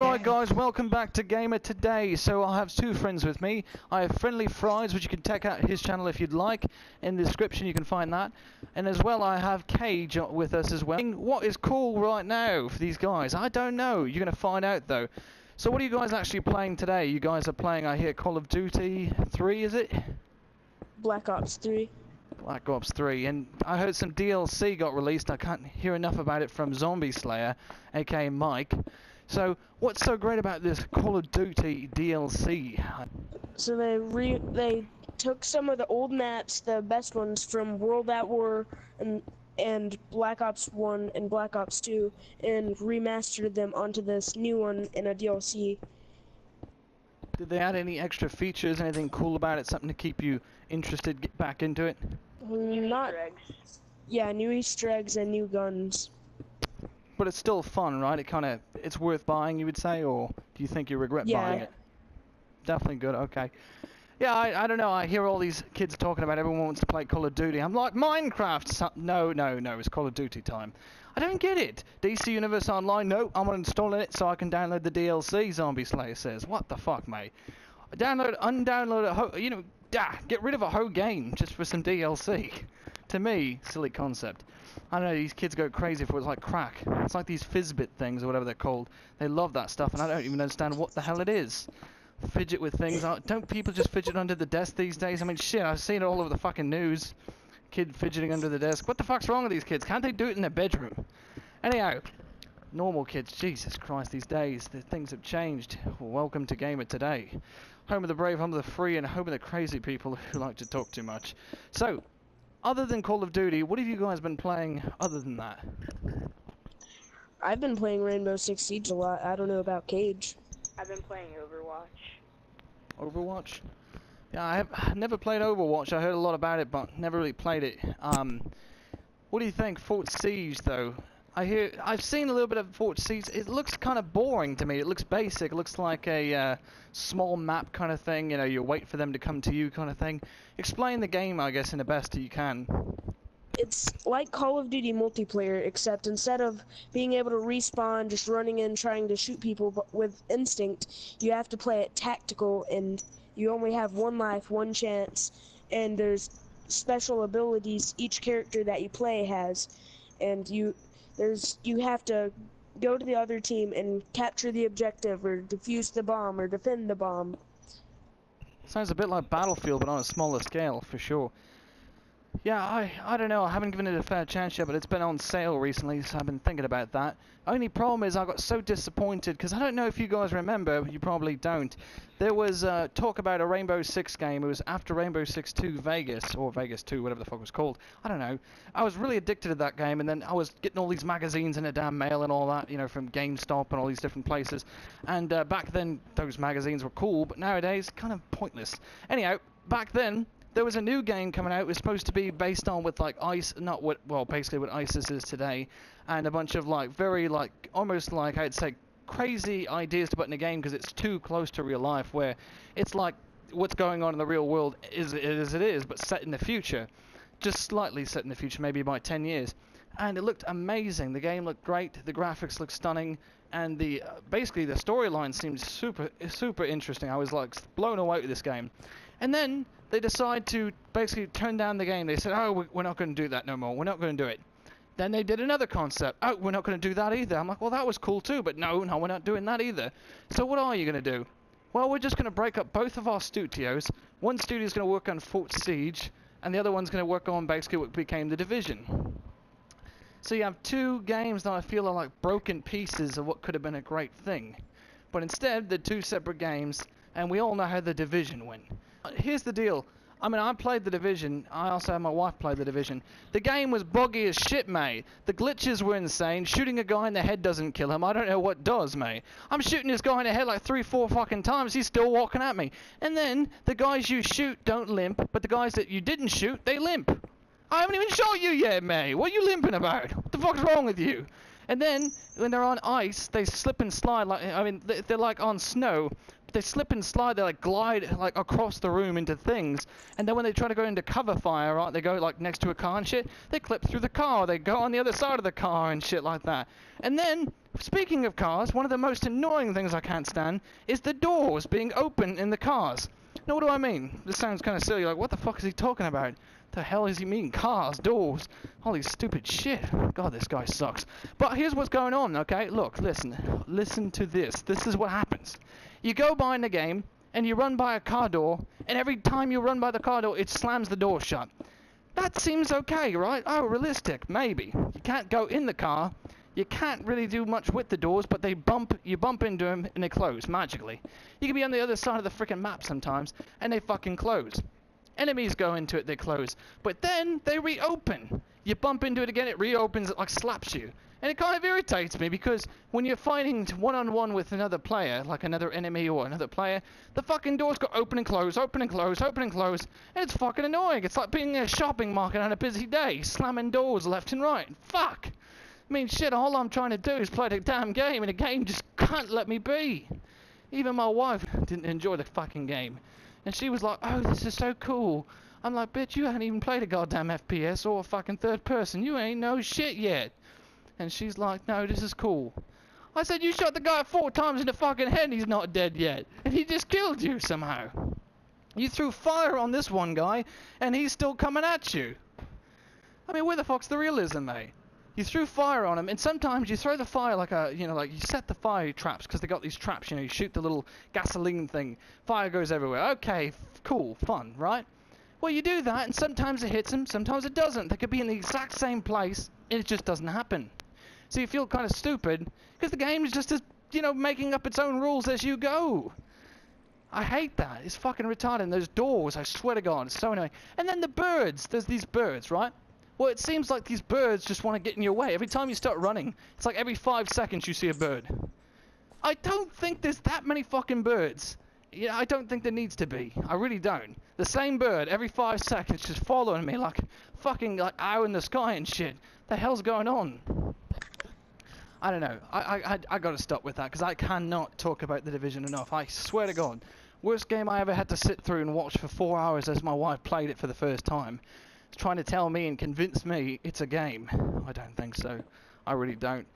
Alright guys, welcome back to Gamer Today. So I have two friends with me. I have Friendly which you can check out his channel if you'd like. In the description you can find that. And as well I have Cage with us as well. What is cool right now for these guys? I don't know. You're going to find out though. So what are you guys actually playing today? You guys are playing, I hear, Call of Duty 3, is it? Black Ops 3. Black Ops 3, and I heard some DLC got released. I can't hear enough about it from Zombie Slayer, aka Mike. So, what's so great about this Call of Duty DLC? So they took some of the old maps, the best ones from World at War and Black Ops 1 and Black Ops 2, and remastered them onto this new one in a DLC. Did they add any extra features, anything cool about it, something to keep you interested, get back into it? Not, yeah, new Easter eggs and new guns. But it's still fun, right? It's worth buying, you would say, or do you think you regret buying it? Definitely good, okay. Yeah, I don't know, I hear all these kids talking about everyone wants to play Call of Duty. I'm like, MineCraft! No, it's Call of Duty time. I don't get it. DC Universe Online, no, I'm uninstalling it so I can download the DLC, Zombie Slayer says. What the fuck, mate? Undownload get rid of a whole game just for some DLC. To me, silly concept. I don't know, these kids go crazy for it. It's like crack. It's like these Fizzbit things or whatever they're called. They love that stuff and I don't even understand what the hell it is. Fidget with things. Don't people just fidget under the desk these days? I mean, shit, I've seen it all over the fucking news. Kid fidgeting under the desk. What the fuck's wrong with these kids? Can't they do it in their bedroom? Anyhow, normal kids, Jesus Christ, these days, things have changed. Welcome to Gamer Today. Home of the brave, home of the free, and home of the crazy people who like to talk too much. So, other than Call of Duty, what have you guys been playing other than that? I've been playing Rainbow Six Siege a lot. I don't know about Cage. I've been playing Overwatch. Overwatch? Yeah, I've never played Overwatch. I heard a lot about it, but never really played it. What do you think? Fort Siege, though. I've seen a little bit of Fort Siege. It looks kind of boring to me. It looks basic. It looks like a small map kind of thing. You know, you wait for them to come to you kind of thing. Explain the game, I guess, in the best you can. It's like Call of Duty multiplayer, except instead of being able to respawn, just running in trying to shoot people but with instinct, you have to play it tactical, and you only have one life, one chance, and there's special abilities each character that you play has, and you have to go to the other team and capture the objective, or defuse the bomb, or defend the bomb. Sounds a bit like Battlefield, but on a smaller scale, for sure. Yeah, I don't know, I haven't given it a fair chance yet, but it's been on sale recently, so I've been thinking about that. Only problem is I got so disappointed, because I don't know if you guys remember, you probably don't. There was talk about a Rainbow Six game. It was after Rainbow Six 2 Vegas, or Vegas 2, whatever the fuck it was called. I don't know. I was really addicted to that game, and then I was getting all these magazines in the damn mail and all that, you know, from GameStop and all these different places. And back then, those magazines were cool, but nowadays, kind of pointless. Anyhow, back then, there was a new game coming out. It was supposed to be based on with like basically what ISIS is today, and a bunch of like very like almost like I'd say crazy ideas to put in a game because it's too close to real life, where it's like what's going on in the real world is as it is, but set in the future, just slightly set in the future, maybe by 10 years. And it looked amazing. The game looked great. The graphics looked stunning, and the basically the storyline seemed super interesting. I was like blown away with this game. And then they decide to basically turn down the game. They said, "Oh, we're not going to do that no more. We're not going to do it." Then they did another concept. "Oh, we're not going to do that either." I'm like, "Well, that was cool too, but no, we're not doing that either." So what are you going to do? Well, we're just going to break up both of our studios. One studio is going to work on Fort Siege, and the other one's going to work on basically what became The Division. So you have two games that I feel are like broken pieces of what could have been a great thing. But instead, they're two separate games, and we all know how The Division went. Here's the deal. I mean, I played The Division. I also had my wife play The Division. The game was buggy as shit, mate. The glitches were insane. Shooting a guy in the head doesn't kill him. I don't know what does, mate. I'm shooting this guy in the head like 3-4 fucking times. He's still walking at me. And then, the guys you shoot don't limp, but the guys that you didn't shoot, they limp. I haven't even shot you yet, mate. What are you limping about? What the fuck's wrong with you? And then, when they're on ice, they slip and slide. Like, I mean, they're like on snow, they slip and slide, they like glide like across the room into things, and then when they try to go into cover fire, right, they go like next to a car and shit, they clip through the car, they go on the other side of the car and shit like that. And then, speaking of cars, one of the most annoying things I can't stand is the doors being open in the cars. Now what do I mean? This sounds kind of silly, like what the fuck is he talking about? The hell is he mean? Cars, doors, all these stupid shit. God, this guy sucks. But here's what's going on, okay? Look, listen to this. This is what happens. You go by in the game, and you run by a car door, and every time you run by the car door, it slams the door shut. That seems okay, right? Oh, realistic, maybe. You can't go in the car, you can't really do much with the doors, but you bump into them, and they close, magically. You can be on the other side of the frickin' map sometimes, and they fucking close. Enemies go into it, they close. But then, they reopen. You bump into it again, it reopens, it like slaps you. And it kind of irritates me, because when you're fighting one-on-one with another player, like another enemy or another player, the fucking doors go open and close, open and close, open and close, and it's fucking annoying. It's like being in a shopping market on a busy day, slamming doors left and right. Fuck! I mean, shit, all I'm trying to do is play the damn game, and the game just can't let me be. Even my wife didn't enjoy the fucking game. And she was like, oh, this is so cool. I'm like, bitch, you haven't even played a goddamn FPS or a fucking third person. You ain't no shit yet. And she's like, no, this is cool. I said, you shot the guy 4 times in the fucking head and he's not dead yet. And he just killed you somehow. You threw fire on this one guy and he's still coming at you. I mean, where the fuck's the realism, mate? You threw fire on him, and sometimes you throw the fire like a, like you set the fire traps, because they got these traps, you shoot the little gasoline thing, fire goes everywhere. Okay, cool, fun, right? Well, you do that, and sometimes it hits them, sometimes it doesn't. They could be in the exact same place, and it just doesn't happen. So you feel kind of stupid, because the game is just as, making up its own rules as you go. I hate that. It's fucking retarded. And those doors, I swear to God, it's so annoying. And then the birds. There's these birds, right? Well, it seems like these birds just want to get in your way. Every time you start running, it's like every 5 seconds you see a bird. I don't think there's that many fucking birds. Yeah, I don't think there needs to be. I really don't. The same bird every 5 seconds just following me like fucking like owl in the sky and shit. The hell's going on? I don't know. I gotta stop with that, because I cannot talk about The Division enough. I swear to God. Worst game I ever had to sit through and watch for 4 hours as my wife played it for the first time. Trying to tell me and convince me it's a game. I don't think so. I really don't.